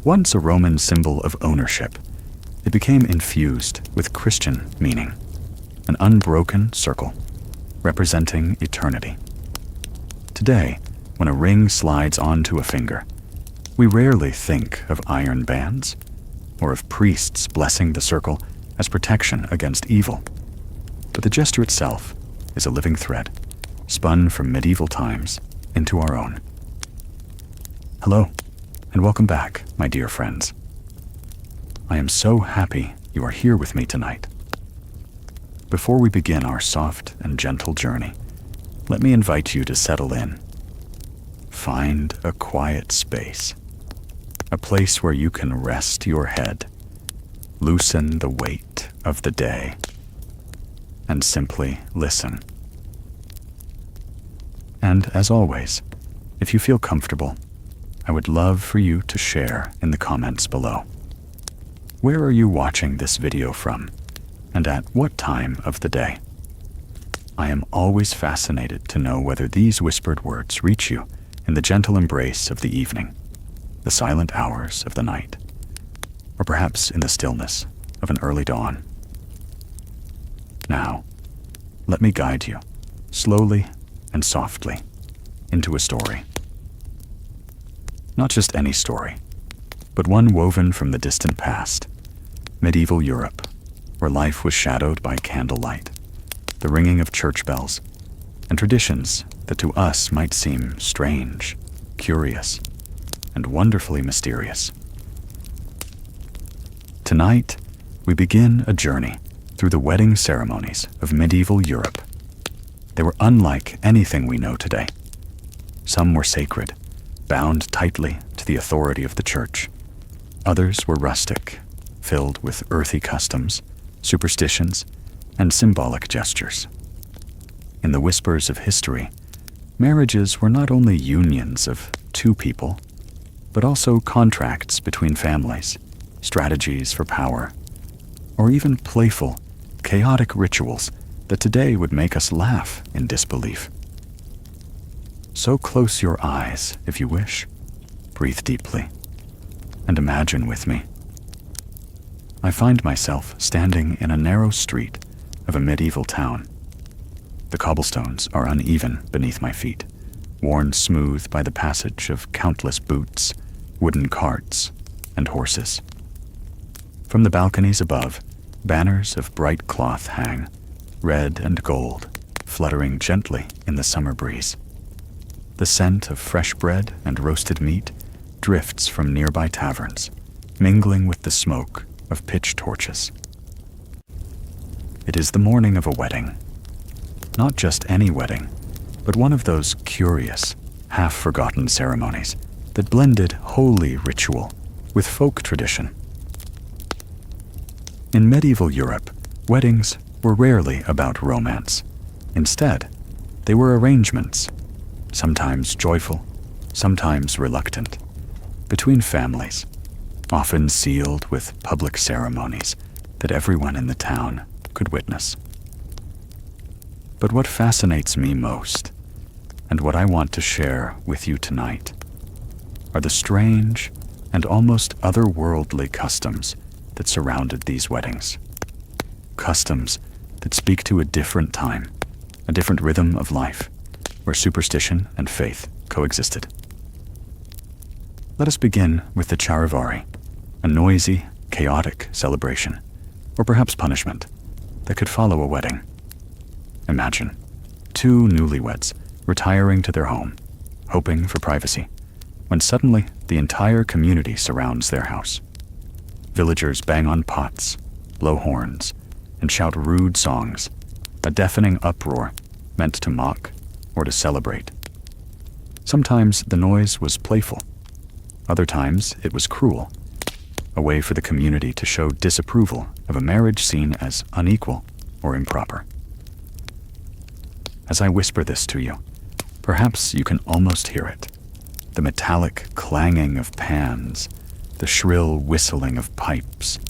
Once a Roman symbol of ownership, it became infused with Christian meaning, an unbroken circle representing eternity. Today, when a ring slides onto a finger, we rarely think of iron bands or of priests blessing the circle as protection against evil. But the gesture itself is a living thread, spun from medieval times into our own. Hello, and welcome back, my dear friends. I am so happy you are here with me tonight. Before we begin our soft and gentle journey, let me invite you to settle in. Find a quiet space, a place where you can rest your head, loosen the weight of the day, and simply listen. And as always, if you feel comfortable, I would love for you to share in the comments below. Where are you watching this video from, and at what time of the day? I am always fascinated to know whether these whispered words reach you in the gentle embrace of the evening, the silent hours of the night, or perhaps in the stillness of an early dawn. Now, let me guide you, slowly and softly, into a story. Not just any story, but one woven from the distant past, medieval Europe, where life was shadowed by candlelight, the ringing of church bells, and traditions that to us might seem strange, curious, and wonderfully mysterious. Tonight, we begin a journey through the wedding ceremonies of medieval Europe. They were unlike anything we know today. Some were sacred, bound tightly to the authority of the church. Others were rustic, filled with earthy customs, superstitions, and symbolic gestures. In the whispers of history, marriages were not only unions of two people, but also contracts between families, strategies for power, or even playful, chaotic rituals that today would make us laugh in disbelief. So close your eyes, if you wish, breathe deeply, and imagine with me. I find myself standing in a narrow street of a medieval town. The cobblestones are uneven beneath my feet, worn smooth by the passage of countless boots, wooden carts, and horses. From the balconies above, banners of bright cloth hang, red and gold, fluttering gently in the summer breeze. The scent of fresh bread and roasted meat drifts from nearby taverns, mingling with the smoke of pitch torches. It is the morning of a wedding. Not just any wedding, but one of those curious, half-forgotten ceremonies that blended holy ritual with folk tradition. In medieval Europe, weddings were rarely about romance. Instead, they were arrangements, sometimes joyful, sometimes reluctant, between families, often sealed with public ceremonies that everyone in the town could witness. But what fascinates me most, and what I want to share with you tonight, are the strange and almost otherworldly customs that surrounded these weddings. Customs that speak to a different time, a different rhythm of life, where superstition and faith coexisted. Let us begin with the charivari, a noisy, chaotic celebration, or perhaps punishment, that could follow a wedding. Imagine two newlyweds retiring to their home, hoping for privacy, when suddenly the entire community surrounds their house. Villagers bang on pots, blow horns, and shout rude songs, a deafening uproar meant to mock or to celebrate. Sometimes the noise was playful. Other times it was cruel, a way for the community to show disapproval of a marriage seen as unequal or improper. As I whisper this to you, perhaps you can almost hear it, the metallic clanging of pans, the shrill whistling of pipes,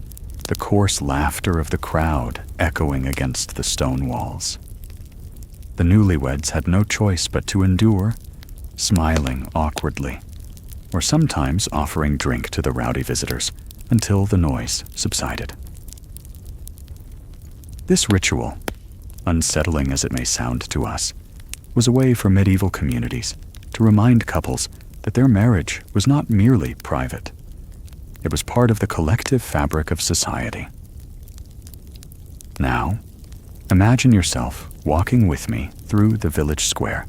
the coarse laughter of the crowd echoing against the stone walls. The newlyweds had no choice but to endure, smiling awkwardly, or sometimes offering drink to the rowdy visitors until the noise subsided. This ritual, unsettling as it may sound to us, was a way for medieval communities to remind couples that their marriage was not merely private. It was part of the collective fabric of society. Now, imagine yourself walking with me through the village square.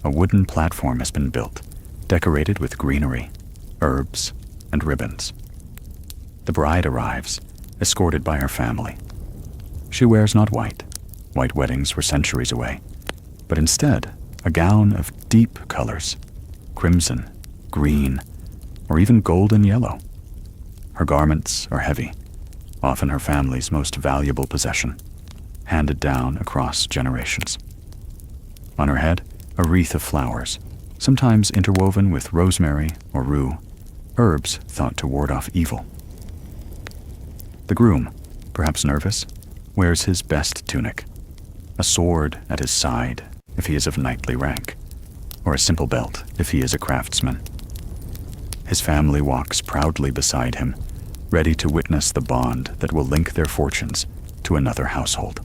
A wooden platform has been built, decorated with greenery, herbs, and ribbons. The bride arrives, escorted by her family. She wears not white. White weddings were centuries away, but instead a gown of deep colors, crimson, green, or even golden yellow. Her garments are heavy, often her family's most valuable possession, handed down across generations. On her head, a wreath of flowers, sometimes interwoven with rosemary or rue, herbs thought to ward off evil. The groom, perhaps nervous, wears his best tunic, a sword at his side if he is of knightly rank, or a simple belt if he is a craftsman. His family walks proudly beside him, ready to witness the bond that will link their fortunes to another household.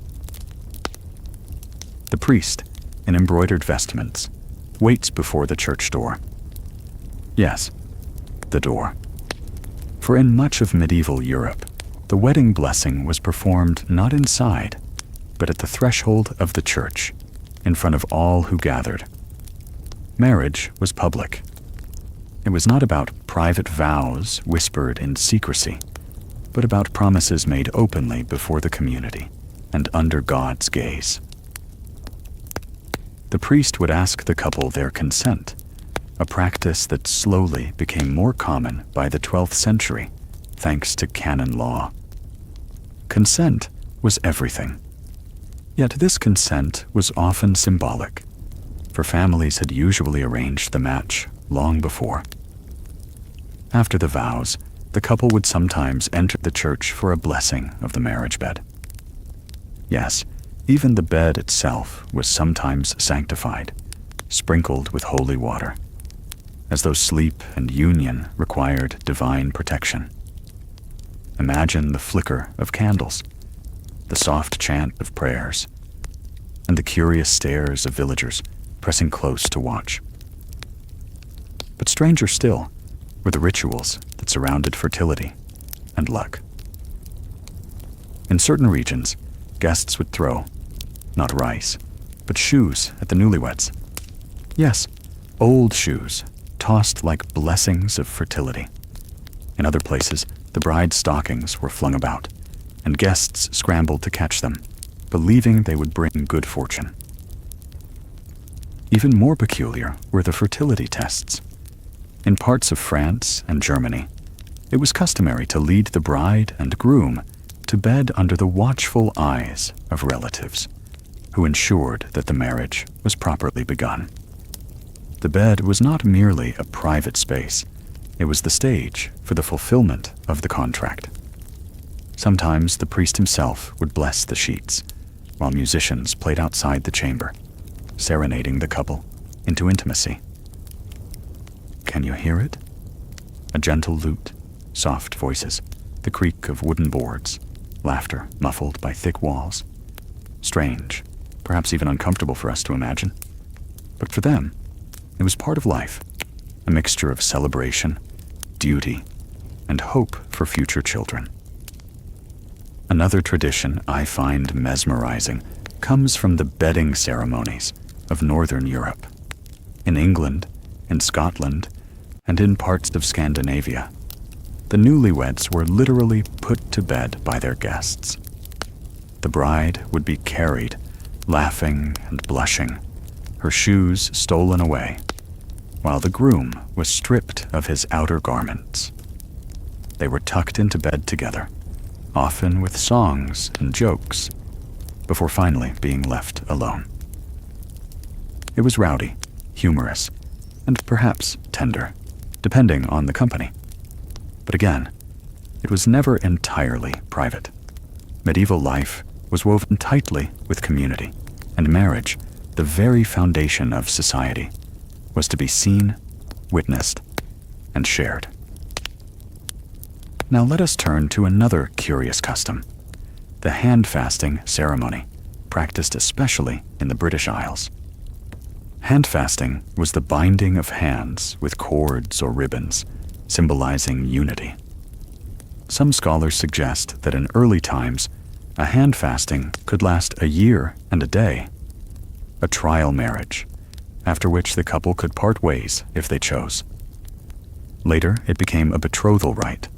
The priest, in embroidered vestments, waits before the church door. Yes, the door. For in much of medieval Europe, the wedding blessing was performed not inside, but at the threshold of the church, in front of all who gathered. Marriage was public. It was not about private vows whispered in secrecy, but about promises made openly before the community and under God's gaze. The priest would ask the couple their consent, a practice that slowly became more common by the 12th century, thanks to canon law. Consent was everything. Yet this consent was often symbolic, for families had usually arranged the match long before. After the vows, the couple would sometimes enter the church for a blessing of the marriage bed. Yes, even the bed itself was sometimes sanctified, sprinkled with holy water, as though sleep and union required divine protection. Imagine the flicker of candles, the soft chant of prayers, and the curious stares of villagers pressing close to watch. But stranger still were the rituals that surrounded fertility and luck. In certain regions, guests would throw, not rice, but shoes at the newlyweds. Yes, old shoes, tossed like blessings of fertility. In other places, the bride's stockings were flung about, and guests scrambled to catch them, believing they would bring good fortune. Even more peculiar were the fertility tests. In parts of France and Germany, it was customary to lead the bride and groom to bed under the watchful eyes of relatives, who ensured that the marriage was properly begun. The bed was not merely a private space, it was the stage for the fulfillment of the contract. Sometimes the priest himself would bless the sheets, while musicians played outside the chamber, serenading the couple into intimacy. Can you hear it? A gentle lute, soft voices, the creak of wooden boards, laughter muffled by thick walls. Strange, perhaps even uncomfortable for us to imagine. But for them, it was part of life, a mixture of celebration, duty, and hope for future children. Another tradition I find mesmerizing comes from the bedding ceremonies of Northern Europe. In England, in Scotland, and in parts of Scandinavia, the newlyweds were literally put to bed by their guests. The bride would be carried, laughing and blushing, her shoes stolen away, while the groom was stripped of his outer garments. They were tucked into bed together, often with songs and jokes, before finally being left alone. It was rowdy, humorous, and perhaps tender, depending on the company. But again, it was never entirely private. Medieval life was woven tightly with community, and marriage, the very foundation of society, was to be seen, witnessed, and shared. Now let us turn to another curious custom, the hand-fasting ceremony, practiced especially in the British Isles. Hand-fasting was the binding of hands with cords or ribbons, symbolizing unity. Some scholars suggest that in early times, a hand-fasting could last a year and a day, a trial marriage, after which the couple could part ways if they chose. Later, it became a betrothal rite,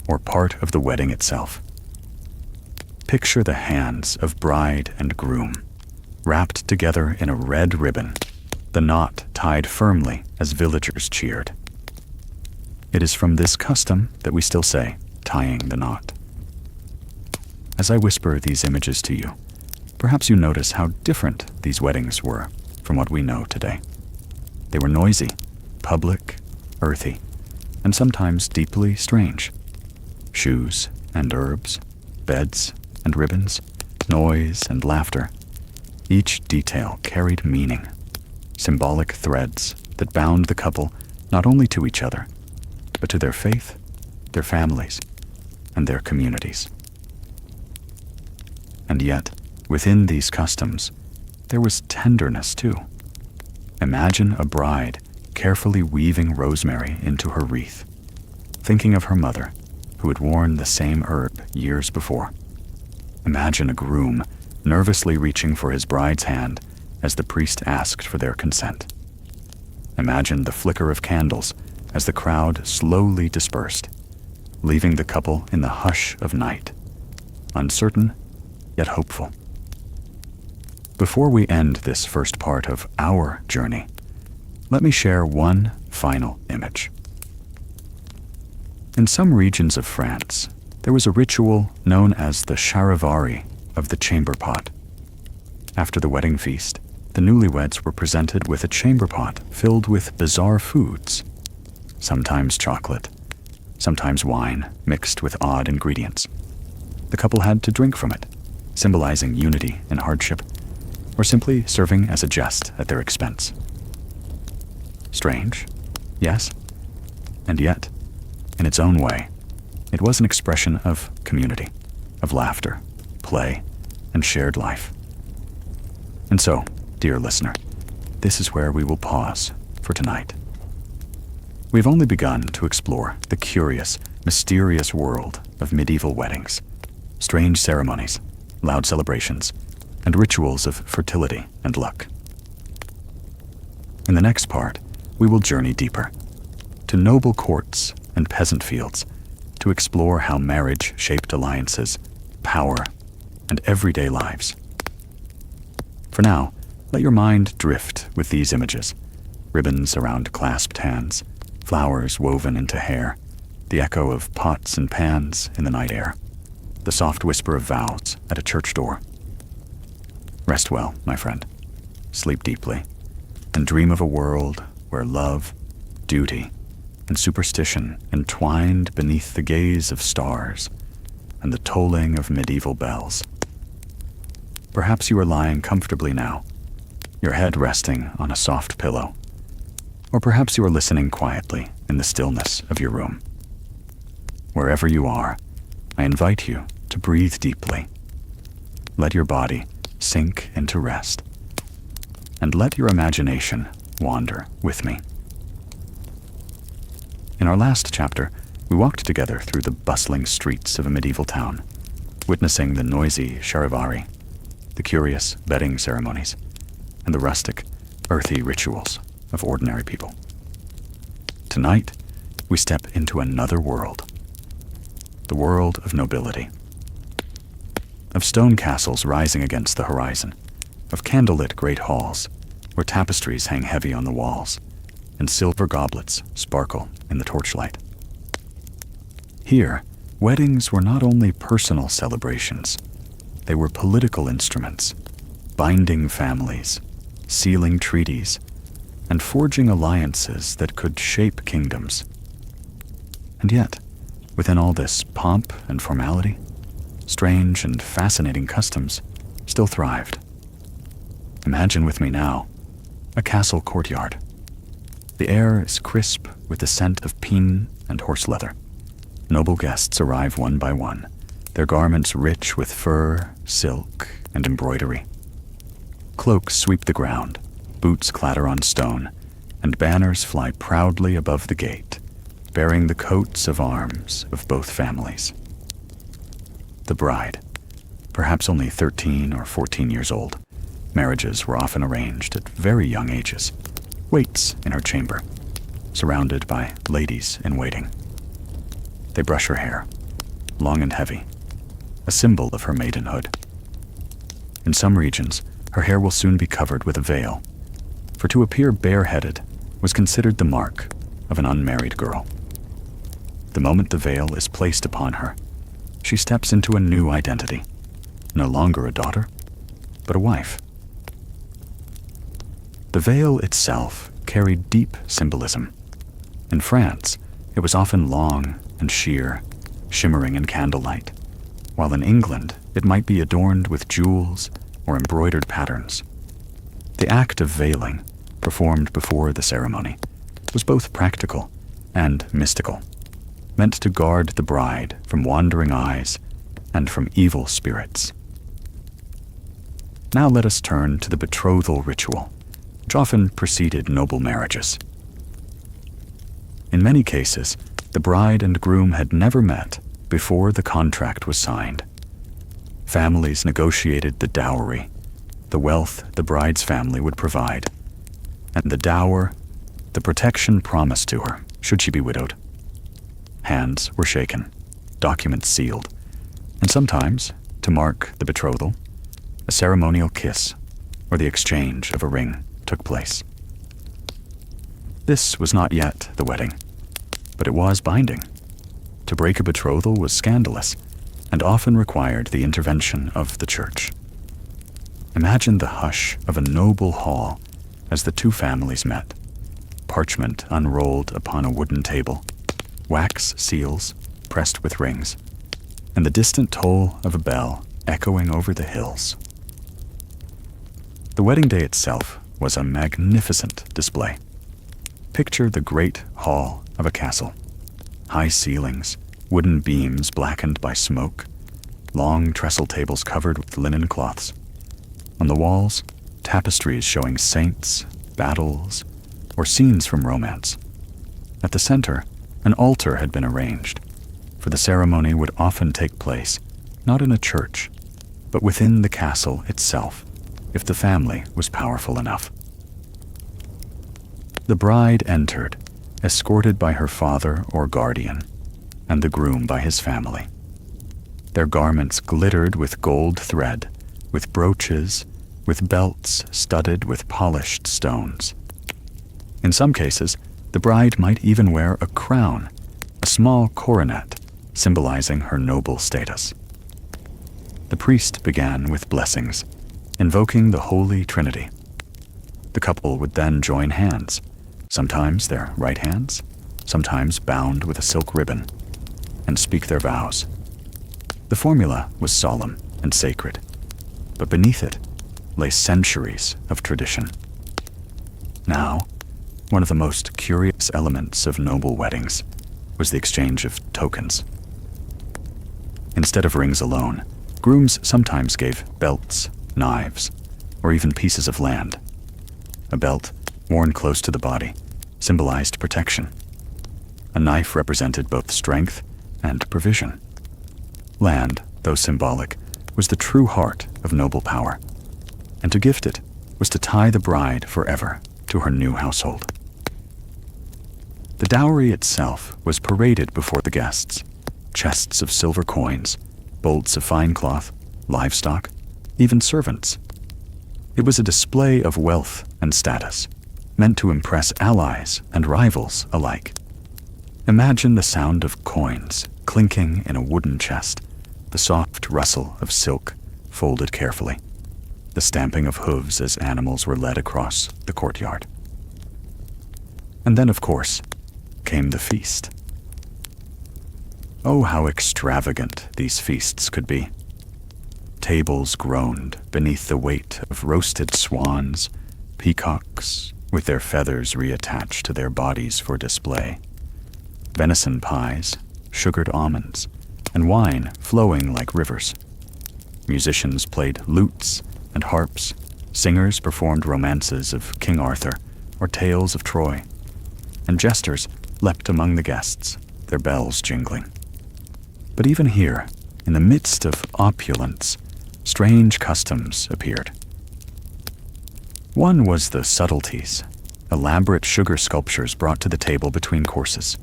or part of the wedding itself. Picture the hands of bride and groom, wrapped together in a red ribbon, the knot tied firmly as villagers cheered. It is from this custom that we still say, tying the knot. As I whisper these images to you, perhaps you notice how different these weddings were from what we know today. They were noisy, public, earthy, and sometimes deeply strange. Shoes and herbs, beds and ribbons, noise and laughter. Each detail carried meaning, symbolic threads that bound the couple not only to each other, but to their faith, their families, and their communities. And yet, within these customs, there was tenderness too. Imagine a bride carefully weaving rosemary into her wreath, thinking of her mother, who had worn the same herb years before. Imagine a groom nervously reaching for his bride's hand as the priest asked for their consent. Imagine the flicker of candles as the crowd slowly dispersed, leaving the couple in the hush of night, uncertain yet hopeful. Before we end this first part of our journey, let me share one final image. In some regions of France, there was a ritual known as the charivari of the chamber pot. After the wedding feast, the newlyweds were presented with a chamber pot filled with bizarre foods, sometimes chocolate, sometimes wine mixed with odd ingredients. The couple had to drink from it, symbolizing unity in hardship, or simply serving as a jest at their expense. Strange, yes, and yet, in its own way, it was an expression of community, of laughter, play, and shared life. And so, dear listener, this is where we will pause for tonight. We've only begun to explore the curious, mysterious world of medieval weddings, strange ceremonies, loud celebrations, and rituals of fertility and luck. In the next part, we will journey deeper, to noble courts and peasant fields, to explore how marriage shaped alliances, power, and everyday lives. For now, let your mind drift with these images: ribbons around clasped hands, flowers woven into hair, the echo of pots and pans in the night air, the soft whisper of vows at a church door. Rest well, my friend. Sleep deeply, and dream of a world where love, duty, and superstition entwined beneath the gaze of stars and the tolling of medieval bells. Perhaps you are lying comfortably now, your head resting on a soft pillow, or perhaps you are listening quietly in the stillness of your room. Wherever you are, I invite you to breathe deeply. Let your body sink into rest, and let your imagination wander with me. In our last chapter, we walked together through the bustling streets of a medieval town, witnessing the noisy charivari, the curious bedding ceremonies, and the rustic, earthy rituals of ordinary people. Tonight, we step into another world, the world of nobility, of stone castles rising against the horizon, of candlelit great halls where tapestries hang heavy on the walls and silver goblets sparkle in the torchlight. Here, weddings were not only personal celebrations, they were political instruments, binding families, sealing treaties, and forging alliances that could shape kingdoms. And yet, within all this pomp and formality, strange and fascinating customs still thrived. Imagine with me now a castle courtyard. The air is crisp with the scent of pine and horse leather. Noble guests arrive one by one, their garments rich with fur, silk, and embroidery. Cloaks sweep the ground, boots clatter on stone, and banners fly proudly above the gate, bearing the coats of arms of both families. The bride, perhaps only 13 or 14 years old, marriages were often arranged at very young ages, waits in her chamber, surrounded by ladies in waiting. They brush her hair, long and heavy, a symbol of her maidenhood. In some regions, her hair will soon be covered with a veil, for to appear bareheaded was considered the mark of an unmarried girl. The moment the veil is placed upon her, she steps into a new identity, no longer a daughter, but a wife. The veil itself carried deep symbolism. In France, it was often long and sheer, shimmering in candlelight, while in England it might be adorned with jewels or embroidered patterns. The act of veiling, performed before the ceremony, was both practical and mystical, meant to guard the bride from wandering eyes and from evil spirits. Now let us turn to the betrothal ritual, which often preceded noble marriages. In many cases, the bride and groom had never met before the contract was signed. Families negotiated the dowry, the wealth the bride's family would provide, and the dower, the protection promised to her should she be widowed. Hands were shaken, documents sealed, and sometimes, to mark the betrothal, a ceremonial kiss or the exchange of a ring took place. This was not yet the wedding, but it was binding. To break a betrothal was scandalous and often required the intervention of the church. Imagine the hush of a noble hall as the two families met, parchment unrolled upon a wooden table, wax seals pressed with rings, and the distant toll of a bell echoing over the hills. The wedding day itself was a magnificent display. Picture the great hall of a castle. High ceilings, wooden beams blackened by smoke, long trestle tables covered with linen cloths. On the walls, tapestries showing saints, battles, or scenes from romance. At the center, an altar had been arranged, for the ceremony would often take place not in a church, but within the castle itself, if the family was powerful enough. The bride entered, escorted by her father or guardian, and the groom by his family. Their garments glittered with gold thread, with brooches, with belts studded with polished stones. In some cases, the bride might even wear a crown, a small coronet, symbolizing her noble status. The priest began with blessings, invoking the Holy Trinity. The couple would then join hands, sometimes their right hands, sometimes bound with a silk ribbon, and speak their vows. The formula was solemn and sacred, but beneath it lay centuries of tradition. Now, one of the most curious elements of noble weddings was the exchange of tokens. Instead of rings alone, grooms sometimes gave belts, knives, or even pieces of land. A belt, worn close to the body, symbolized protection. A knife represented both strength and provision. Land, though symbolic, was the true heart of noble power, and to gift it was to tie the bride forever to her new household. The dowry itself was paraded before the guests. Chests of silver coins, bolts of fine cloth, livestock, even servants. It was a display of wealth and status, meant to impress allies and rivals alike. Imagine the sound of coins clinking in a wooden chest, the soft rustle of silk folded carefully, the stamping of hooves as animals were led across the courtyard. And then, of course, came the feast. Oh, how extravagant these feasts could be. Tables groaned beneath the weight of roasted swans, peacocks, with their feathers reattached to their bodies for display, venison pies, sugared almonds, and wine flowing like rivers. Musicians played lutes and harps, singers performed romances of King Arthur or tales of Troy, and jesters leapt among the guests, their bells jingling. But even here, in the midst of opulence, strange customs appeared. One was the subtleties, elaborate sugar sculptures brought to the table between courses.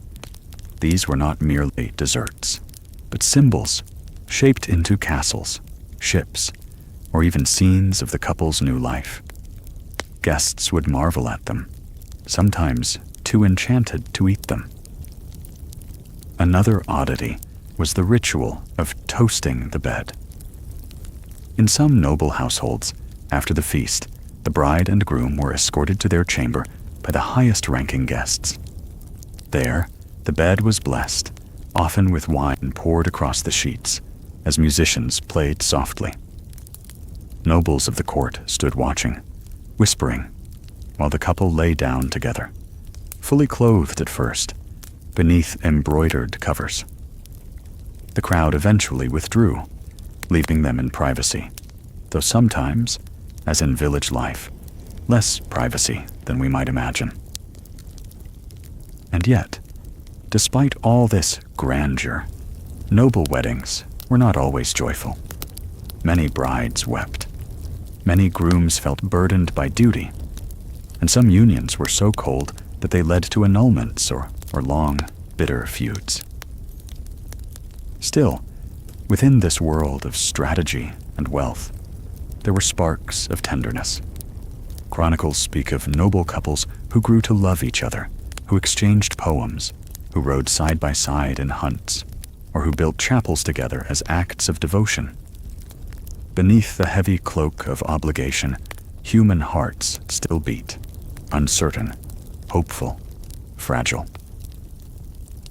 These were not merely desserts, but symbols shaped into castles, ships, or even scenes of the couple's new life. Guests would marvel at them, sometimes too enchanted to eat them. Another oddity was the ritual of toasting the bed. In some noble households, after the feast, the bride and groom were escorted to their chamber by the highest-ranking guests. There, the bed was blessed, often with wine poured across the sheets, as musicians played softly. Nobles of the court stood watching, whispering, while the couple lay down together, fully clothed at first, beneath embroidered covers. The crowd eventually withdrew, leaving them in privacy, though sometimes, as in village life, less privacy than we might imagine. And yet, despite all this grandeur, noble weddings were not always joyful. Many brides wept. Many grooms felt burdened by duty, and some unions were so cold that they led to annulments or long, bitter feuds. Still, within this world of strategy and wealth, there were sparks of tenderness. Chronicles speak of noble couples who grew to love each other, who exchanged poems, who rode side by side in hunts, or who built chapels together as acts of devotion. Beneath the heavy cloak of obligation, human hearts still beat, uncertain, hopeful, fragile.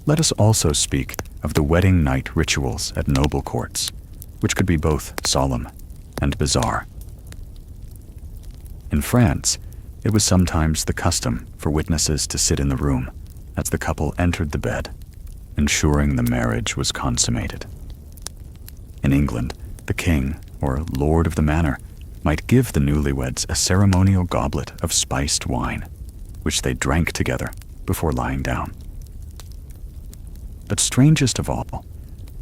Let us also speak of the wedding night rituals at noble courts, which could be both solemn and bizarre. In France, it was sometimes the custom for witnesses to sit in the room as the couple entered the bed, ensuring the marriage was consummated. In England, the king, or lord of the manor, might give the newlyweds a ceremonial goblet of spiced wine, which they drank together before lying down. But strangest of all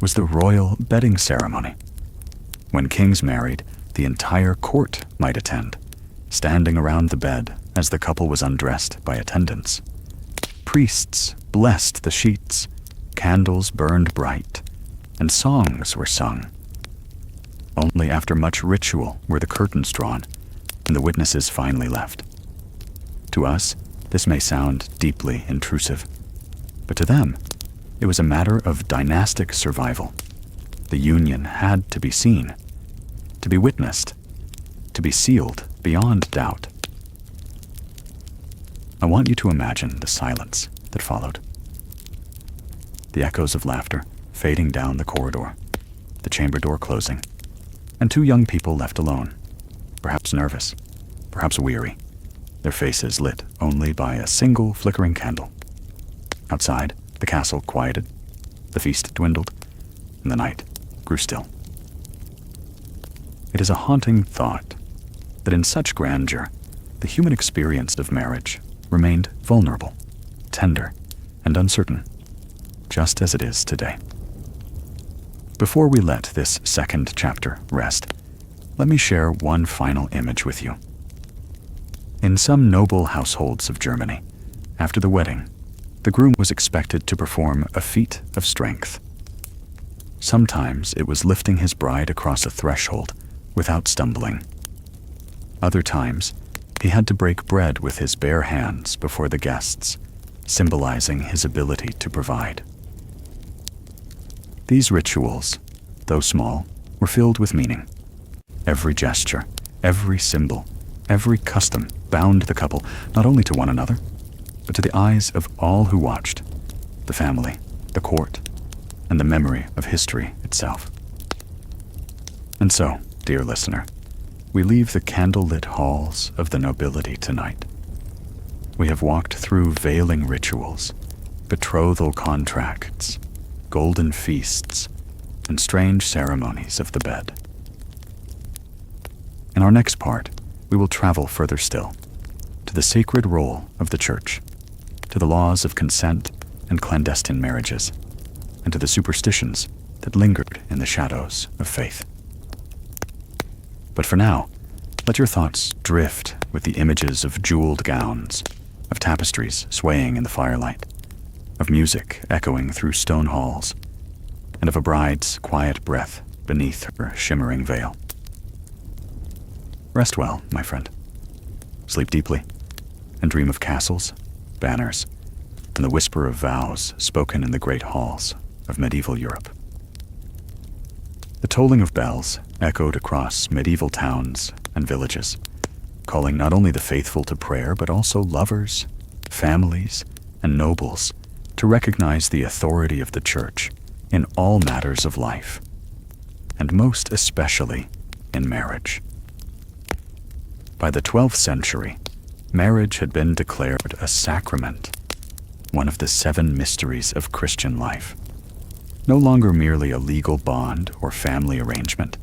was the royal bedding ceremony. When kings married, the entire court might attend, standing around the bed as the couple was undressed by attendants. Priests blessed the sheets, candles burned bright, and songs were sung. Only after much ritual were the curtains drawn, and the witnesses finally left. To us, this may sound deeply intrusive, but to them, it was a matter of dynastic survival. The union had to be seen, to be witnessed, to be sealed beyond doubt. I want you to imagine the silence that followed. The echoes of laughter fading down the corridor, the chamber door closing, and two young people left alone, perhaps nervous, perhaps weary, their faces lit only by a single flickering candle. Outside, the castle quieted, the feast dwindled, and the night grew still. It is a haunting thought that in such grandeur, the human experience of marriage remained vulnerable, tender, and uncertain, just as it is today. Before we let this second chapter rest, let me share one final image with you. In some noble households of Germany, after the wedding, the groom was expected to perform a feat of strength. Sometimes it was lifting his bride across a threshold without stumbling. Other times, he had to break bread with his bare hands before the guests, symbolizing his ability to provide. These rituals, though small, were filled with meaning. Every gesture, every symbol, every custom bound the couple not only to one another, but to the eyes of all who watched, the family, the court, and the memory of history itself. And so, dear listener, we leave the candlelit halls of the nobility tonight, we have walked through veiling rituals, betrothal contracts, golden feasts, and strange ceremonies of the bed. In our next part, we will travel further still, to the sacred role of the Church, to the laws of consent and clandestine marriages, and to the superstitions that lingered in the shadows of faith. But for now, let your thoughts drift with the images of jeweled gowns, of tapestries swaying in the firelight, of music echoing through stone halls, and of a bride's quiet breath beneath her shimmering veil. Rest well, my friend. Sleep deeply, and dream of castles, banners, and the whisper of vows spoken in the great halls of medieval Europe. The tolling of bells echoed across medieval towns and villages, calling not only the faithful to prayer, but also lovers, families, and nobles to recognize the authority of the Church in all matters of life, and most especially in marriage. By the 12th century, marriage had been declared a sacrament, one of the 7 mysteries of Christian life. No longer merely a legal bond or family arrangement,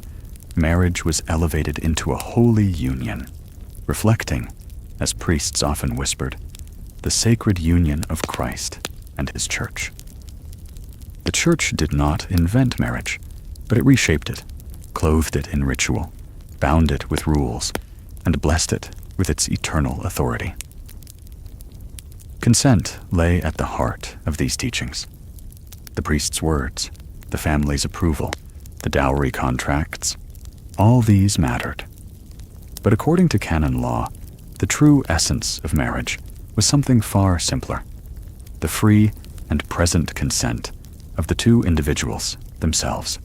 marriage was elevated into a holy union, reflecting, as priests often whispered, the sacred union of Christ and his Church. The Church did not invent marriage, but it reshaped it, clothed it in ritual, bound it with rules, and blessed it with its eternal authority. Consent lay at the heart of these teachings. The priest's words, the family's approval, the dowry contracts, all these mattered. But according to canon law, the true essence of marriage was something far simpler: the free and present consent of the 2 individuals themselves.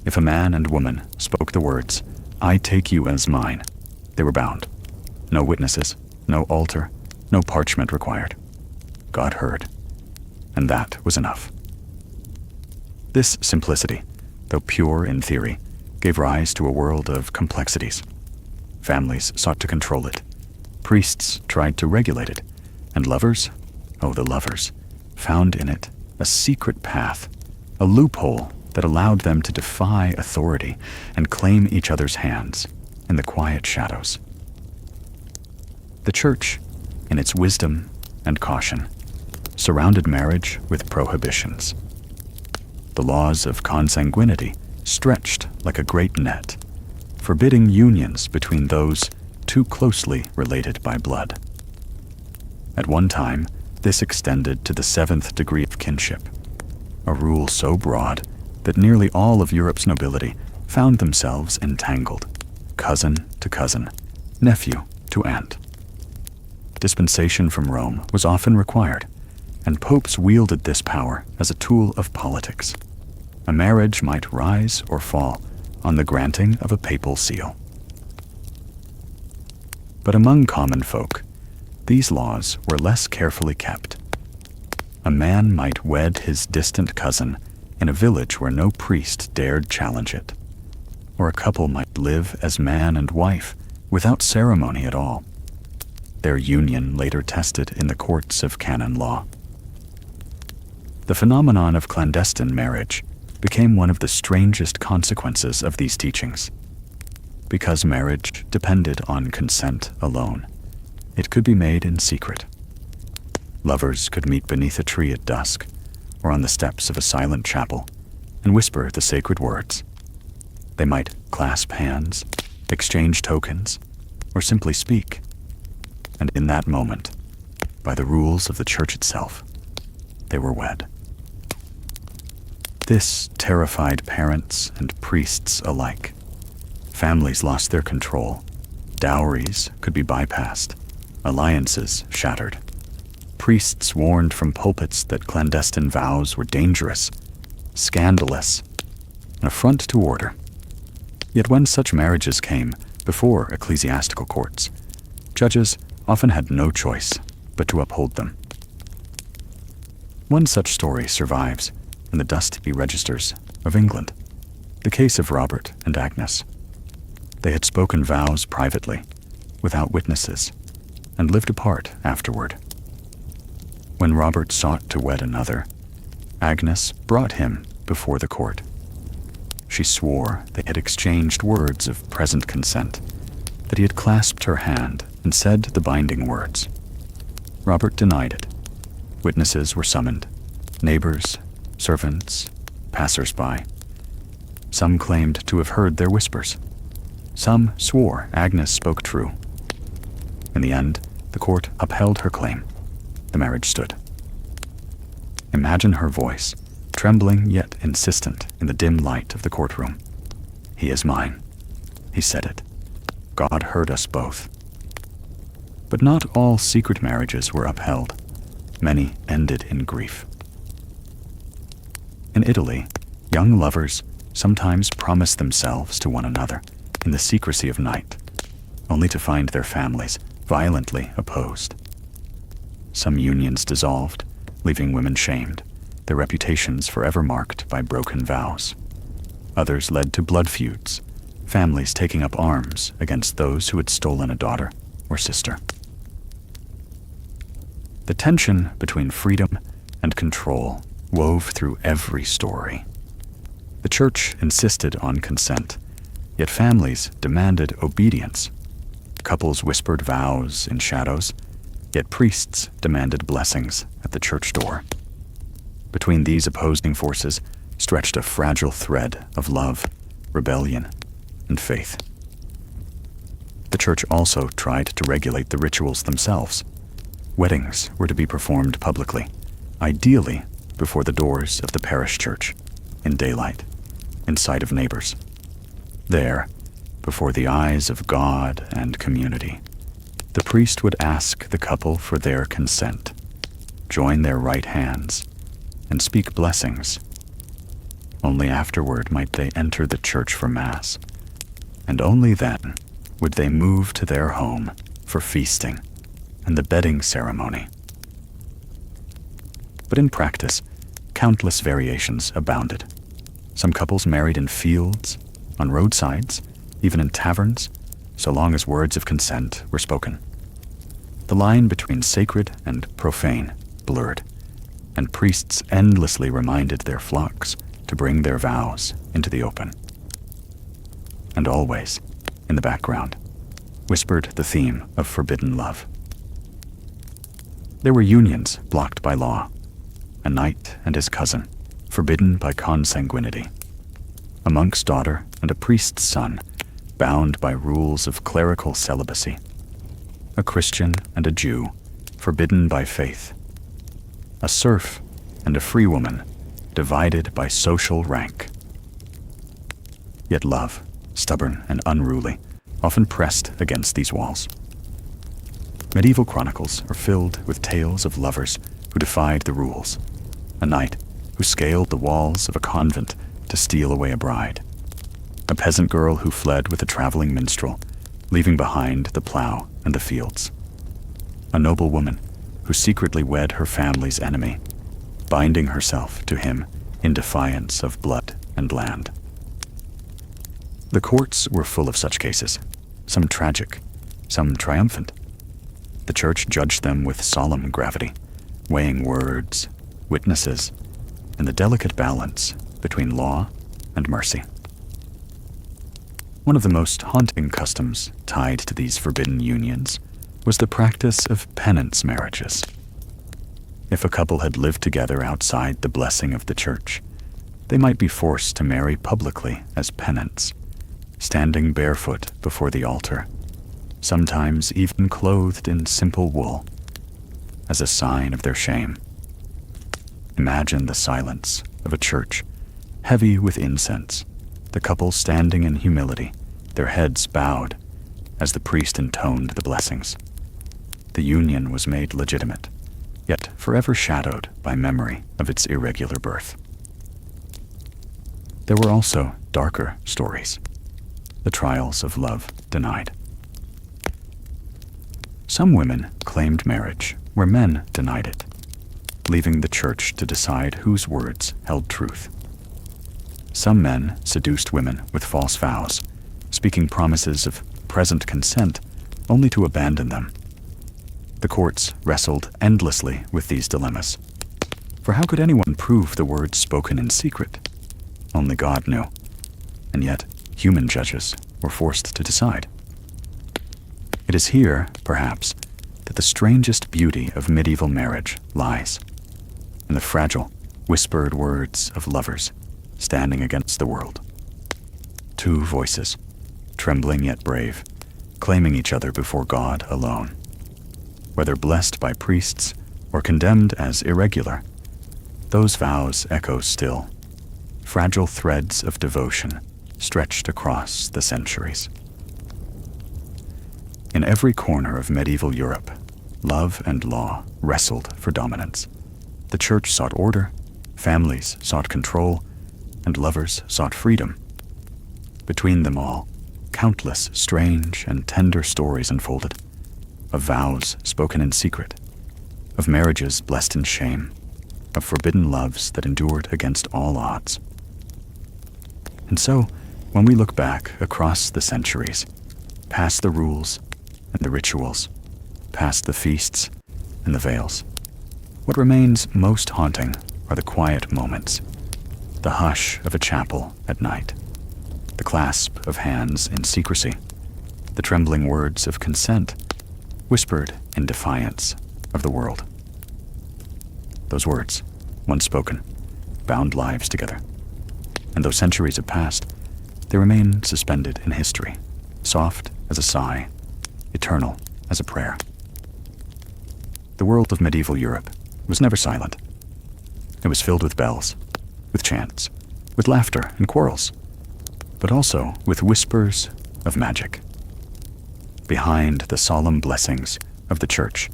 If a man and woman spoke the words, "I take you as mine," they were bound. No witnesses, no altar, no parchment required. God heard, and that was enough. This simplicity, though pure in theory, gave rise to a world of complexities. Families sought to control it. Priests tried to regulate it. And lovers, oh the lovers, found in it a secret path, a loophole that allowed them to defy authority and claim each other's hands in the quiet shadows. The Church, in its wisdom and caution, surrounded marriage with prohibitions. The laws of consanguinity stretched like a great net, forbidding unions between those too closely related by blood. At one time, this extended to the 7th degree of kinship, a rule so broad that nearly all of Europe's nobility found themselves entangled, cousin to cousin, nephew to aunt. Dispensation from Rome was often required, and popes wielded this power as a tool of politics. A marriage might rise or fall on the granting of a papal seal. But among common folk, these laws were less carefully kept. A man might wed his distant cousin in a village where no priest dared challenge it, or a couple might live as man and wife without ceremony at all, their union later tested in the courts of canon law. The phenomenon of clandestine marriage became one of the strangest consequences of these teachings. Because marriage depended on consent alone, it could be made in secret. Lovers could meet beneath a tree at dusk, or on the steps of a silent chapel, and whisper the sacred words. They might clasp hands, exchange tokens, or simply speak. And in that moment, by the rules of the Church itself, they were wed. This terrified parents and priests alike. Families lost their control. Dowries could be bypassed. Alliances shattered. Priests warned from pulpits that clandestine vows were dangerous, scandalous, an affront to order. Yet when such marriages came before ecclesiastical courts, judges often had no choice but to uphold them. One such story survives in the dusty registers of England, the case of Robert and Agnes. They had spoken vows privately, without witnesses, and lived apart afterward. When Robert sought to wed another, Agnes brought him before the court. She swore they had exchanged words of present consent, that he had clasped her hand and said the binding words. Robert denied it. Witnesses were summoned, neighbors, servants, passers-by. Some claimed to have heard their whispers. Some swore Agnes spoke true. In the end, the court upheld her claim. The marriage stood. Imagine her voice, trembling yet insistent in the dim light of the courtroom. "He is mine." He said it. God heard us both. But not all secret marriages were upheld. Many ended in grief. In Italy, young lovers sometimes promised themselves to one another in the secrecy of night, only to find their families violently opposed. Some unions dissolved, leaving women shamed, their reputations forever marked by broken vows. Others led to blood feuds, families taking up arms against those who had stolen a daughter or sister. The tension between freedom and control wove through every story. The church insisted on consent, yet families demanded obedience. Couples whispered vows in shadows, yet priests demanded blessings at the church door. Between these opposing forces stretched a fragile thread of love, rebellion, and faith. The church also tried to regulate the rituals themselves. Weddings were to be performed publicly, ideally before the doors of the parish church, in daylight, in sight of neighbors. There, before the eyes of God and community, the priest would ask the couple for their consent, join their right hands, and speak blessings. Only afterward might they enter the church for Mass, and only then would they move to their home for feasting and the bedding ceremony. But in practice, countless variations abounded. Some couples married in fields, on roadsides, even in taverns, so long as words of consent were spoken. The line between sacred and profane blurred, and priests endlessly reminded their flocks to bring their vows into the open. And always, in the background, whispered the theme of forbidden love. There were unions blocked by law, a knight and his cousin, forbidden by consanguinity, a monk's daughter and a priest's son, bound by rules of clerical celibacy, a Christian and a Jew, forbidden by faith, a serf and a free woman, divided by social rank. Yet love, stubborn and unruly, often pressed against these walls. Medieval chronicles are filled with tales of lovers who defied the rules, a knight who scaled the walls of a convent to steal away a bride, a peasant girl who fled with a traveling minstrel, leaving behind the plow and the fields, a noble woman who secretly wed her family's enemy, binding herself to him in defiance of blood and land. The courts were full of such cases, some tragic, some triumphant. The church judged them with solemn gravity, weighing words, witnesses, and the delicate balance between law and mercy. One of the most haunting customs tied to these forbidden unions was the practice of penance marriages. If a couple had lived together outside the blessing of the church, they might be forced to marry publicly as penance, standing barefoot before the altar, sometimes even clothed in simple wool, as a sign of their shame. Imagine the silence of a church, heavy with incense, the couple standing in humility, their heads bowed, as the priest intoned the blessings. The union was made legitimate, yet forever shadowed by memory of its irregular birth. There were also darker stories, the trials of love denied. Some women claimed marriage where men denied it, leaving the church to decide whose words held truth. Some men seduced women with false vows, speaking promises of present consent only to abandon them. The courts wrestled endlessly with these dilemmas. For how could anyone prove the words spoken in secret? Only God knew. And yet, human judges were forced to decide. It is here, perhaps, that the strangest beauty of medieval marriage lies, in the fragile, whispered words of lovers standing against the world. Two voices, trembling yet brave, claiming each other before God alone. Whether blessed by priests or condemned as irregular, those vows echo still, fragile threads of devotion stretched across the centuries. In every corner of medieval Europe, love and law wrestled for dominance. The church sought order, families sought control, and lovers sought freedom. Between them all, countless strange and tender stories unfolded, of vows spoken in secret, of marriages blessed in shame, of forbidden loves that endured against all odds. And so, when we look back across the centuries, past the rules and the rituals, past the feasts and the veils, what remains most haunting are the quiet moments, the hush of a chapel at night, the clasp of hands in secrecy, the trembling words of consent, whispered in defiance of the world. Those words, once spoken, bound lives together. And though centuries have passed, they remain suspended in history, soft as a sigh, eternal as a prayer. The world of medieval Europe was never silent. It was filled with bells, with chants, with laughter and quarrels, but also with whispers of magic. Behind the solemn blessings of the church,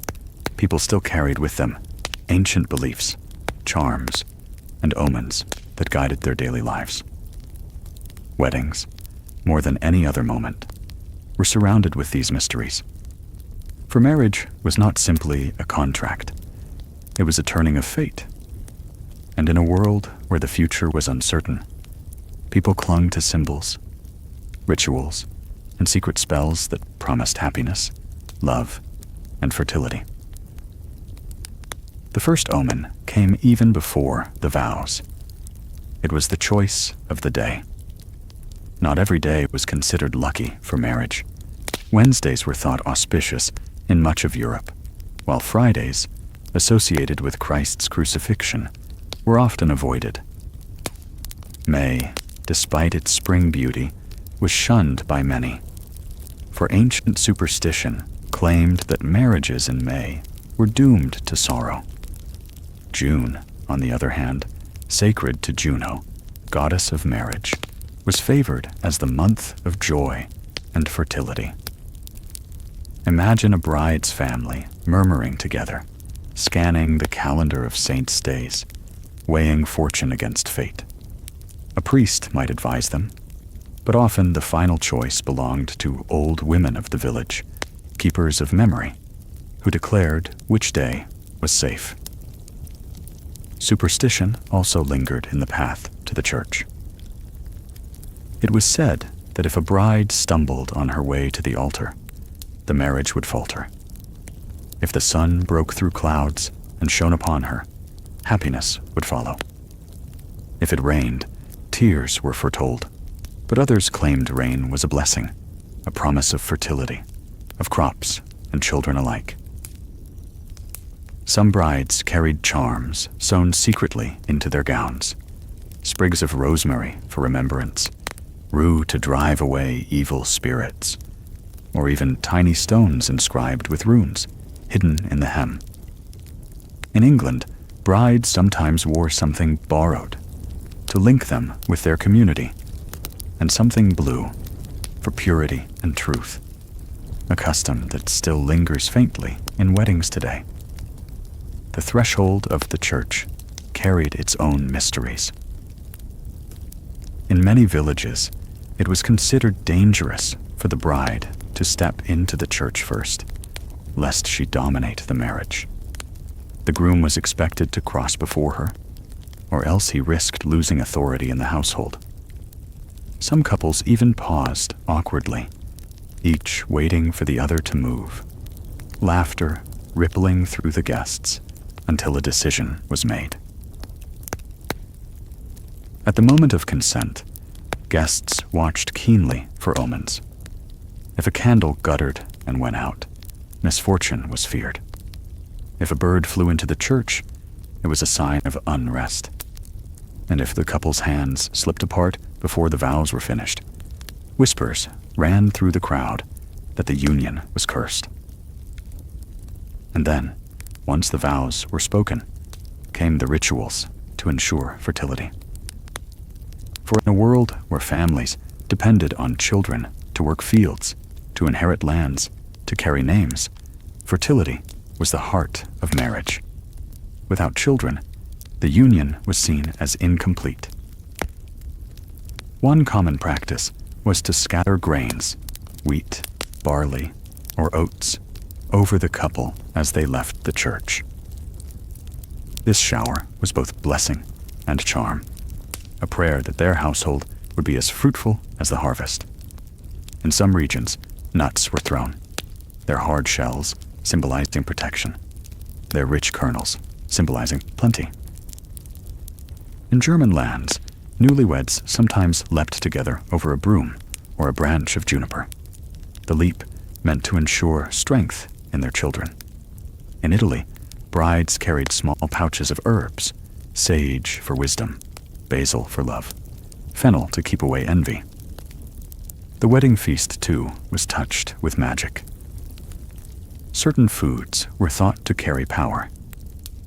people still carried with them ancient beliefs, charms, and omens that guided their daily lives. Weddings, more than any other moment, were surrounded with these mysteries. For marriage was not simply a contract. It was a turning of fate. And in a world where the future was uncertain, people clung to symbols, rituals, and secret spells that promised happiness, love, and fertility. The first omen came even before the vows. It was the choice of the day. Not every day was considered lucky for marriage. Wednesdays were thought auspicious in much of Europe, while Fridays, associated with Christ's crucifixion, were often avoided. May, despite its spring beauty, was shunned by many, for ancient superstition claimed that marriages in May were doomed to sorrow. June, on the other hand, sacred to Juno, goddess of marriage, was favored as the month of joy and fertility. Imagine a bride's family murmuring together, scanning the calendar of saints' days, weighing fortune against fate. A priest might advise them, but often the final choice belonged to old women of the village, keepers of memory, who declared which day was safe. Superstition also lingered in the path to the church. It was said that if a bride stumbled on her way to the altar, the marriage would falter. If the sun broke through clouds and shone upon her, happiness would follow. If it rained, tears were foretold, but others claimed rain was a blessing, a promise of fertility, of crops and children alike. Some brides carried charms sewn secretly into their gowns, sprigs of rosemary for remembrance, rue to drive away evil spirits, or even tiny stones inscribed with runes, hidden in the hem. In England, brides sometimes wore something borrowed to link them with their community, and something blue for purity and truth, a custom that still lingers faintly in weddings today. The threshold of the church carried its own mysteries. In many villages, it was considered dangerous for the bride to step into the church first, lest she dominate the marriage. The groom was expected to cross before her, or else he risked losing authority in the household. Some couples even paused awkwardly, each waiting for the other to move. Laughter rippling through the guests until a decision was made. At the moment of consent, guests watched keenly for omens. If a candle guttered and went out, misfortune was feared. If a bird flew into the church, it was a sign of unrest. And if the couple's hands slipped apart before the vows were finished, whispers ran through the crowd that the union was cursed. And then, once the vows were spoken, came the rituals to ensure fertility. For in a world where families depended on children to work fields, to inherit lands, to carry names, fertility was the heart of marriage. Without children, the union was seen as incomplete. One common practice was to scatter grains, wheat, barley, or oats, over the couple as they left the church. This shower was both blessing and charm, a prayer that their household would be as fruitful as the harvest. In some regions, nuts were thrown, their hard shells symbolizing protection, their rich kernels symbolizing plenty. In German lands, newlyweds sometimes leapt together over a broom or a branch of juniper. The leap meant to ensure strength in their children. In Italy, brides carried small pouches of herbs, sage for wisdom, basil for love, fennel to keep away envy. The wedding feast, too, was touched with magic. Certain foods were thought to carry power.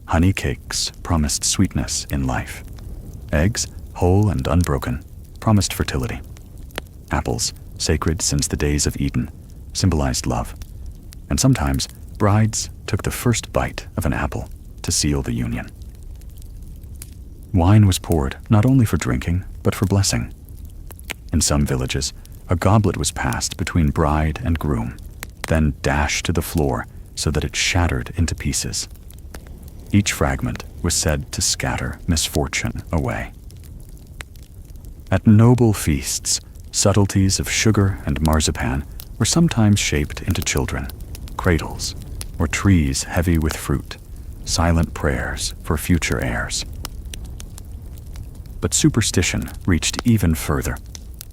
Honey cakes promised sweetness in life. Eggs, whole and unbroken, promised fertility. Apples, sacred since the days of Eden, symbolized love. And sometimes, brides took the first bite of an apple to seal the union. Wine was poured not only for drinking, but for blessing. In some villages, a goblet was passed between bride and groom, then dashed to the floor so that it shattered into pieces. Each fragment was said to scatter misfortune away. At noble feasts, subtleties of sugar and marzipan were sometimes shaped into children, cradles, or trees heavy with fruit, silent prayers for future heirs. But superstition reached even further,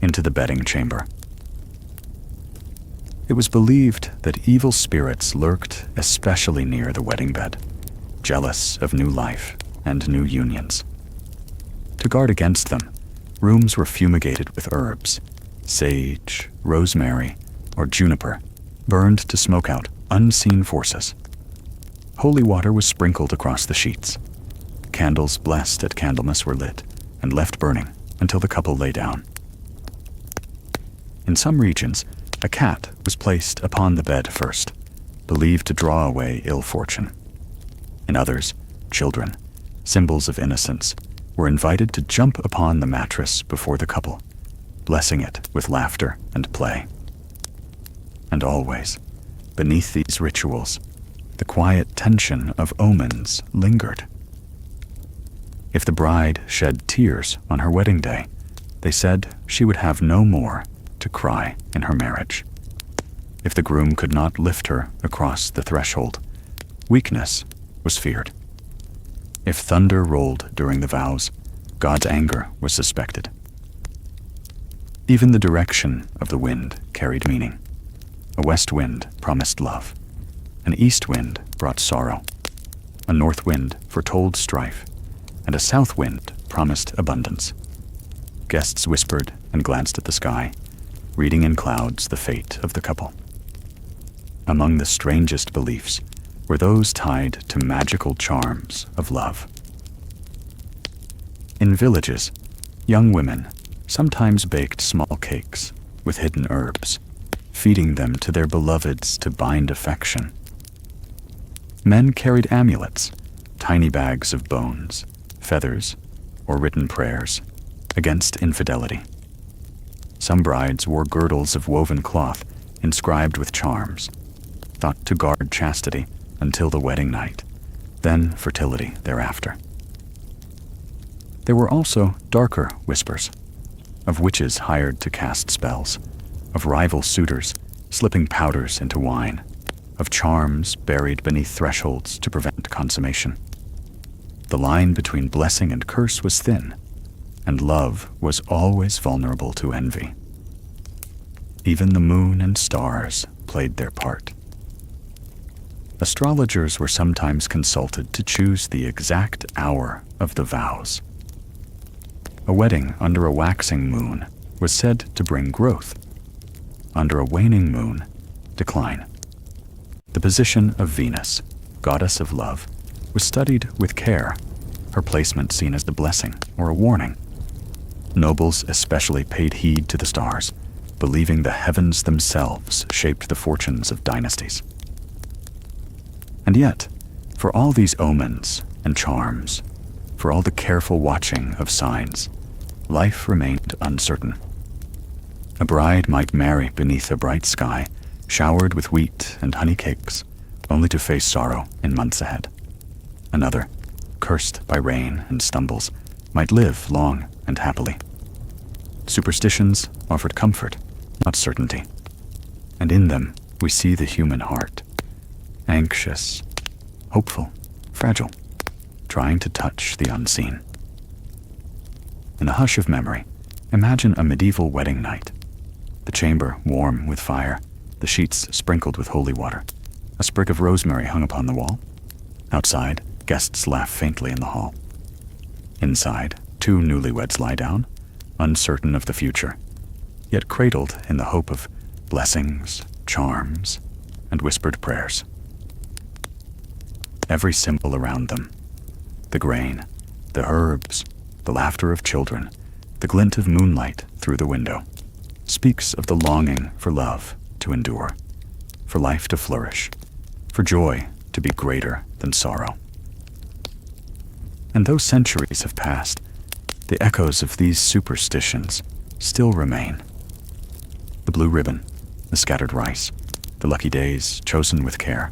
into the bedding chamber. It was believed that evil spirits lurked especially near the wedding bed, jealous of new life and new unions. To guard against them, rooms were fumigated with herbs, sage, rosemary, or juniper, burned to smoke out unseen forces. Holy water was sprinkled across the sheets. Candles blessed at Candlemas were lit and left burning until the couple lay down. In some regions, a cat was placed upon the bed first, believed to draw away ill fortune. In others, children, symbols of innocence, were invited to jump upon the mattress before the couple, blessing it with laughter and play. And always, beneath these rituals, the quiet tension of omens lingered. If the bride shed tears on her wedding day, they said she would have no more to cry in her marriage. If the groom could not lift her across the threshold, weakness was feared. If thunder rolled during the vows, God's anger was suspected. Even the direction of the wind carried meaning. A west wind promised love. An east wind brought sorrow. A north wind foretold strife, and a south wind promised abundance. Guests whispered and glanced at the sky, reading in clouds the fate of the couple. Among the strangest beliefs were those tied to magical charms of love. In villages, young women sometimes baked small cakes with hidden herbs, feeding them to their beloveds to bind affection. Men carried amulets, tiny bags of bones, feathers, or written prayers against infidelity. Some brides wore girdles of woven cloth inscribed with charms, thought to guard chastity until the wedding night, then fertility thereafter. There were also darker whispers, of witches hired to cast spells, of rival suitors slipping powders into wine, of charms buried beneath thresholds to prevent consummation. The line between blessing and curse was thin, and love was always vulnerable to envy. Even the moon and stars played their part. Astrologers were sometimes consulted to choose the exact hour of the vows. A wedding under a waxing moon was said to bring growth. Under a waning moon, decline. The position of Venus, goddess of love, was studied with care, her placement seen as a blessing or a warning. Nobles especially paid heed to the stars, believing the heavens themselves shaped the fortunes of dynasties. And yet, for all these omens and charms, for all the careful watching of signs, life remained uncertain. A bride might marry beneath a bright sky, showered with wheat and honey cakes, only to face sorrow in months ahead. Another, cursed by rain and stumbles, might live long and happily. Superstitions offered comfort, not certainty. And in them, we see the human heart, anxious, hopeful, fragile, trying to touch the unseen. In the hush of memory, imagine a medieval wedding night. The chamber warm with fire, the sheets sprinkled with holy water, a sprig of rosemary hung upon the wall. Outside, guests laugh faintly in the hall. Inside, two newlyweds lie down, uncertain of the future, yet cradled in the hope of blessings, charms, and whispered prayers. Every symbol around them, the grain, the herbs, the laughter of children, the glint of moonlight through the window, speaks of the longing for love to endure, for life to flourish, for joy to be greater than sorrow. And though centuries have passed, the echoes of these superstitions still remain. The blue ribbon, the scattered rice, the lucky days chosen with care,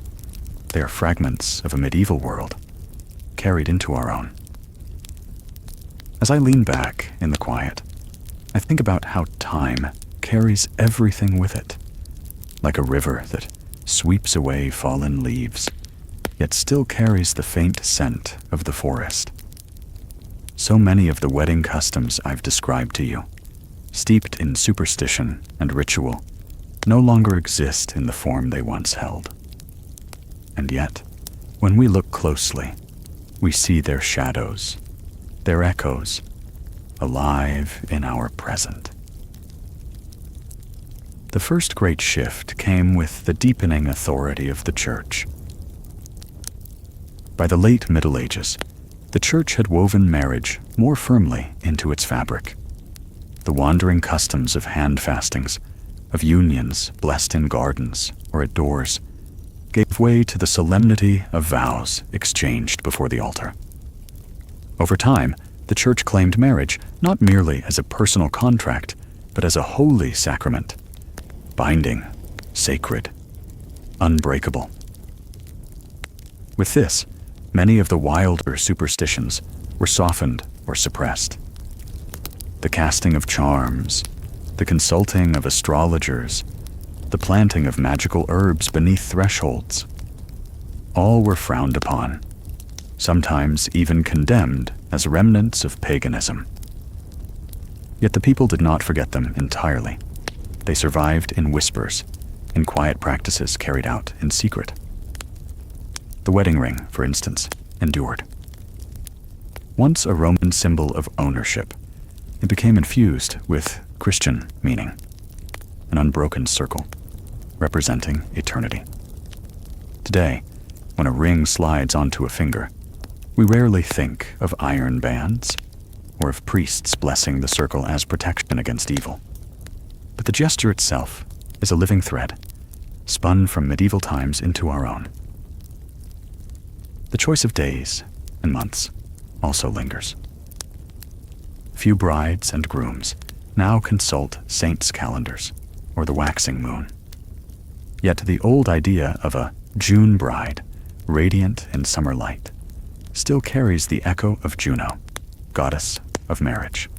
they are fragments of a medieval world, carried into our own. As I lean back in the quiet, I think about how time carries everything with it, like a river that sweeps away fallen leaves, yet still carries the faint scent of the forest. So many of the wedding customs I've described to you, steeped in superstition and ritual, no longer exist in the form they once held. And yet, when we look closely, we see their shadows, their echoes, alive in our present. The first great shift came with the deepening authority of the Church. By the late Middle Ages, the Church had woven marriage more firmly into its fabric. The wandering customs of hand fastings, of unions blessed in gardens or at doors, gave way to the solemnity of vows exchanged before the altar. Over time, the Church claimed marriage not merely as a personal contract, but as a holy sacrament, binding, sacred, unbreakable. With this, many of the wilder superstitions were softened or suppressed. The casting of charms, the consulting of astrologers, the planting of magical herbs beneath thresholds, all were frowned upon, sometimes even condemned as remnants of paganism. Yet the people did not forget them entirely. They survived in whispers, in quiet practices carried out in secret. The wedding ring, for instance, endured. Once a Roman symbol of ownership, it became infused with Christian meaning, an unbroken circle, representing eternity. Today, when a ring slides onto a finger, we rarely think of iron bands or of priests blessing the circle as protection against evil. But the gesture itself is a living thread, spun from medieval times into our own. The choice of days and months also lingers. Few brides and grooms now consult saints' calendars or the waxing moon. Yet the old idea of a June bride, radiant in summer light, still carries the echo of Juno, goddess of marriage.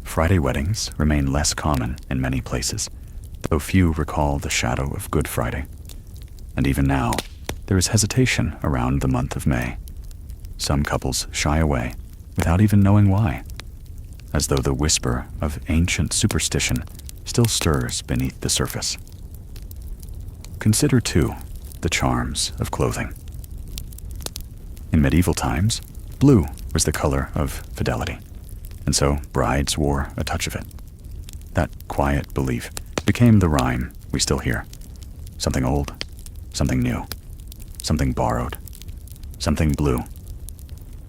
Friday weddings remain less common in many places, though few recall the shadow of Good Friday. And even now, there is hesitation around the month of May. Some couples shy away without even knowing why, as though the whisper of ancient superstition still stirs beneath the surface. Consider, too, the charms of clothing. In medieval times, blue was the color of fidelity, and so brides wore a touch of it. That quiet belief became the rhyme we still hear. Something old, something new, something borrowed, something blue.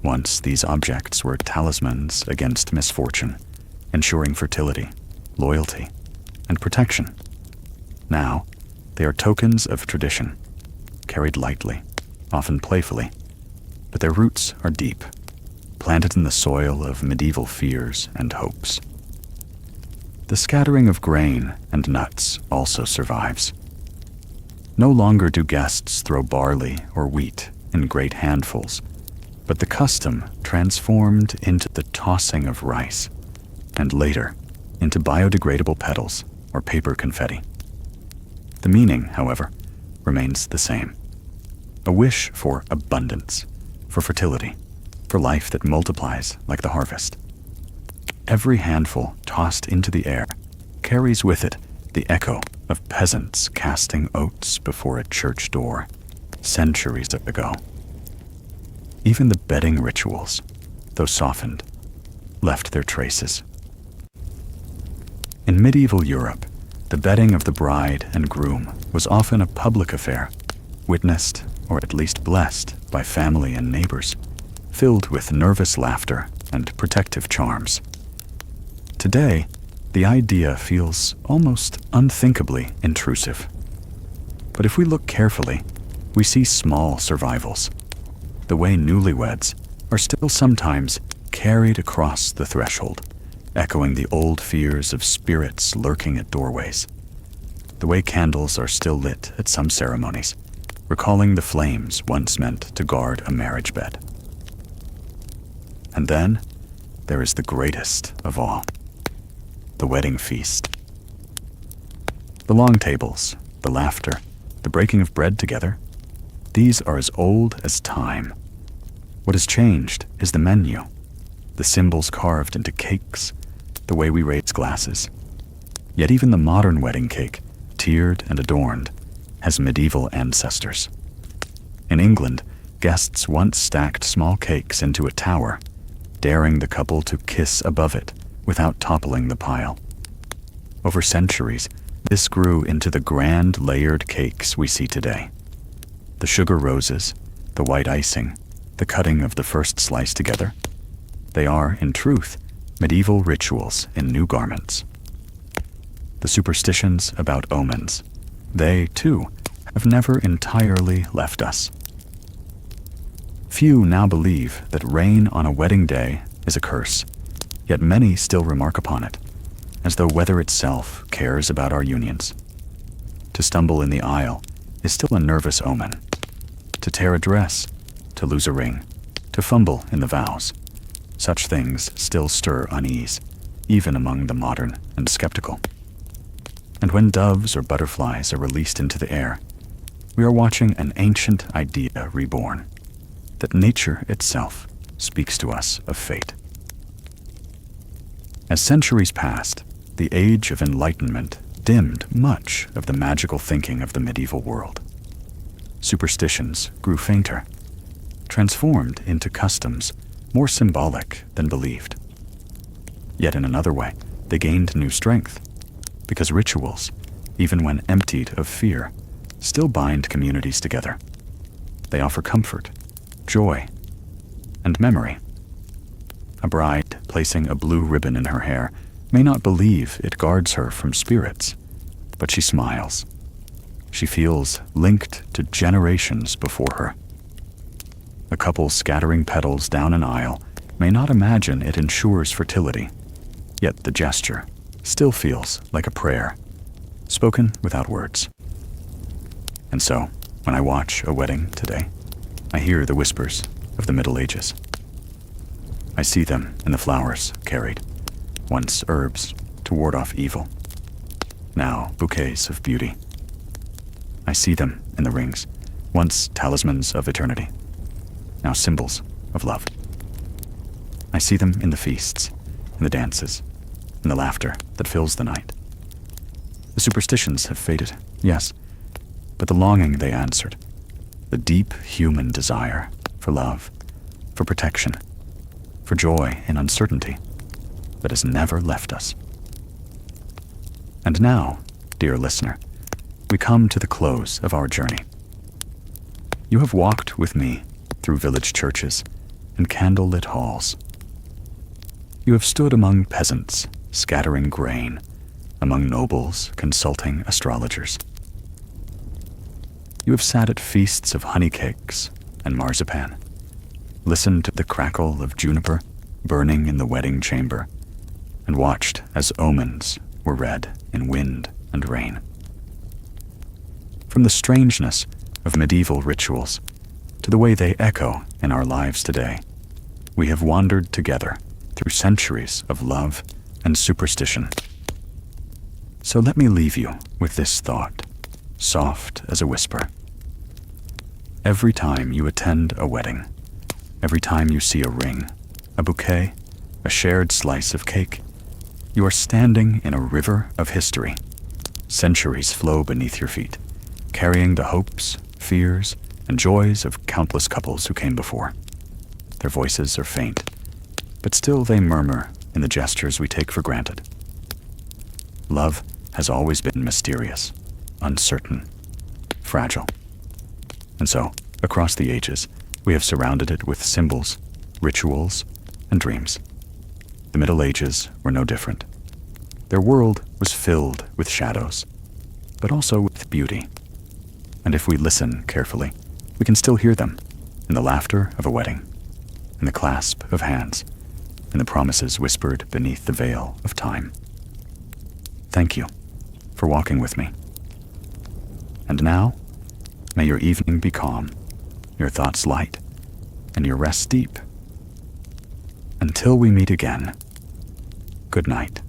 Once these objects were talismans against misfortune, ensuring fertility, loyalty, and protection. Now, they are tokens of tradition, carried lightly, often playfully, but their roots are deep, planted in the soil of medieval fears and hopes. The scattering of grain and nuts also survives. No longer do guests throw barley or wheat in great handfuls, but the custom transformed into the tossing of rice, and later into biodegradable petals or paper confetti. The meaning, however, remains the same. A wish for abundance, for fertility, for life that multiplies like the harvest. Every handful tossed into the air carries with it the echo of peasants casting oats before a church door centuries ago. Even the bedding rituals, though softened, left their traces. In medieval Europe, the bedding of the bride and groom was often a public affair, witnessed or at least blessed by family and neighbors, filled with nervous laughter and protective charms. Today, the idea feels almost unthinkably intrusive. But if we look carefully, we see small survivals. The way newlyweds are still sometimes carried across the threshold, echoing the old fears of spirits lurking at doorways. The way candles are still lit at some ceremonies, recalling the flames once meant to guard a marriage bed. And then there is the greatest of all, the wedding feast. The long tables, the laughter, the breaking of bread together, these are as old as time. What has changed is the menu, the symbols carved into cakes, the way we raise glasses. Yet even the modern wedding cake, tiered and adorned, has medieval ancestors. In England, guests once stacked small cakes into a tower, daring the couple to kiss above it without toppling the pile. Over centuries, this grew into the grand layered cakes we see today. The sugar roses, the white icing, the cutting of the first slice together. They are, in truth, medieval rituals in new garments. The superstitions about omens, they, too, have never entirely left us. Few now believe that rain on a wedding day is a curse, yet many still remark upon it, as though weather itself cares about our unions. To stumble in the aisle is still a nervous omen. To tear a dress, to lose a ring, to fumble in the vows, such things still stir unease, even among the modern and skeptical. And when doves or butterflies are released into the air, we are watching an ancient idea reborn, that nature itself speaks to us of fate. As centuries passed, the age of enlightenment dimmed much of the magical thinking of the medieval world. Superstitions grew fainter, transformed into customs more symbolic than believed. Yet in another way, they gained new strength, because rituals, even when emptied of fear, still bind communities together. They offer comfort, joy, and memory. A bride placing a blue ribbon in her hair may not believe it guards her from spirits, but she smiles. She feels linked to generations before her. A couple scattering petals down an aisle may not imagine it ensures fertility, yet the gesture still feels like a prayer, spoken without words. And so, when I watch a wedding today, I hear the whispers of the Middle Ages. I see them in the flowers carried, once herbs to ward off evil, now bouquets of beauty. I see them in the rings, once talismans of eternity, now symbols of love. I see them in the feasts, in the dances, in the laughter that fills the night. The superstitions have faded, yes, but the longing they answered, the deep human desire for love, for protection, for joy in uncertainty, that has never left us. And now, dear listener, we come to the close of our journey. You have walked with me through village churches and candle-lit halls. You have stood among peasants scattering grain, among nobles consulting astrologers. You have sat at feasts of honey cakes and marzipan, listened to the crackle of juniper burning in the wedding chamber, and watched as omens were read in wind and rain. From the strangeness of medieval rituals to the way they echo in our lives today, we have wandered together through centuries of love and superstition. So let me leave you with this thought, soft as a whisper. Every time you attend a wedding, every time you see a ring, a bouquet, a shared slice of cake, you are standing in a river of history. Centuries flow beneath your feet, carrying the hopes, fears, and joys of countless couples who came before. Their voices are faint, but still they murmur in the gestures we take for granted. Love has always been mysterious, uncertain, fragile. And so, across the ages, we have surrounded it with symbols, rituals, and dreams. The Middle Ages were no different. Their world was filled with shadows, but also with beauty. And if we listen carefully, we can still hear them in the laughter of a wedding, in the clasp of hands, in the promises whispered beneath the veil of time. Thank you for walking with me. And now, may your evening be calm, your thoughts light, and your rest deep. Until we meet again, good night.